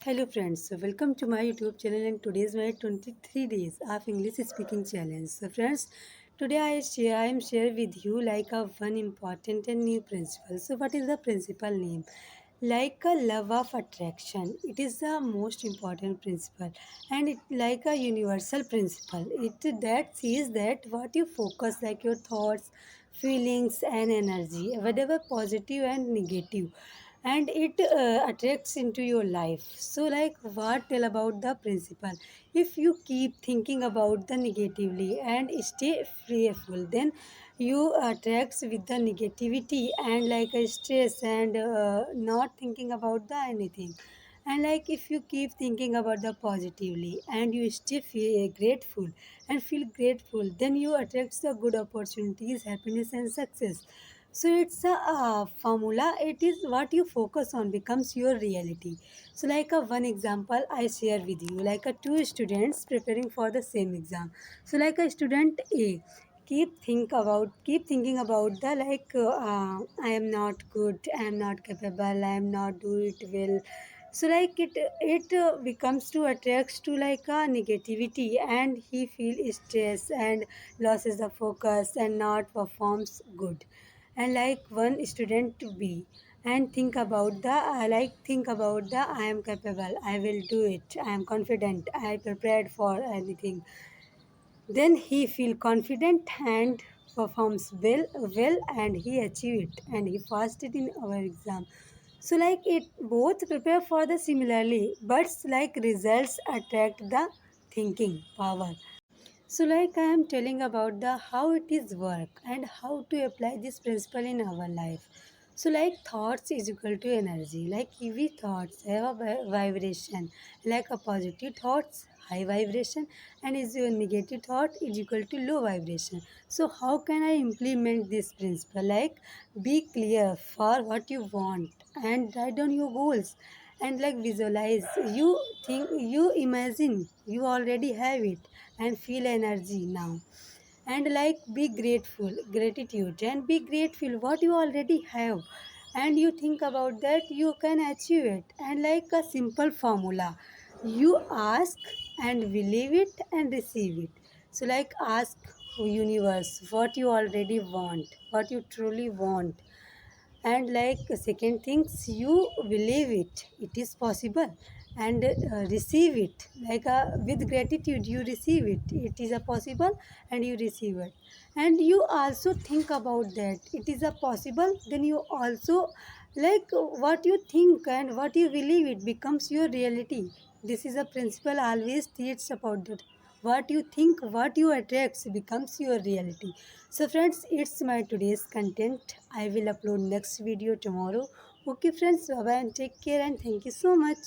Hello friends, so welcome to my YouTube channel and today is my 23 days of English speaking challenge. So friends, today I am share with you like a one important and new principle. So what is the principle name? Like a love of attraction. It is the most important principle and it like a universal principle. It that says that what you focus like your thoughts, feelings and energy, whatever positive and negative and it attracts into your life. So like what tell about the principle, if you keep thinking about the negatively and stay fearful, then you attracts with the negativity and like a stress and not thinking about the anything. And like if you keep thinking about the positively and you still feel grateful and feel grateful, then you attract the good opportunities, happiness and success. So it's a formula. It is what you focus on becomes your reality. So like a one example I share with you, like a two students preparing for the same exam. So like a student A keep thinking about the like I am not good, I am not capable, I am not do it well. So like it becomes to attracts to like a negativity and he feel stress and loses the focus and not performs good. And like one student to be and think about the think about the I am capable, I will do it, I am confident, I prepared for anything. Then he feel confident and performs well and he achieve it and he passed it in our exam. So like it both prepare for the similarly, but like results attract the thinking power. So like I am telling about the how it is work and how to apply this principle in our life. So like thoughts is equal to energy. Like we thoughts have a vibration. Like a positive thoughts high vibration and is your negative thought is equal to low vibration. So how can I implement this principle? Like be clear for what you want and write down your goals and like visualize, you think, you imagine you already have it and feel energy now. And like be grateful, gratitude and be grateful what you already have and you think about that you can achieve it. And like a simple formula, you ask and believe it and receive it. So like ask universe what you already want, what you truly want. And like second things, you believe it is possible and receive it like with gratitude you receive it is a possible and you receive it. And you also think about that it is a possible, then you also like what you think and what you believe it becomes your reality. This is a principle always teaches about that what you think, what you attracts becomes your reality. So friends, it's my today's content. I will upload next video tomorrow. Okay friends, bye bye and take care and thank you so much.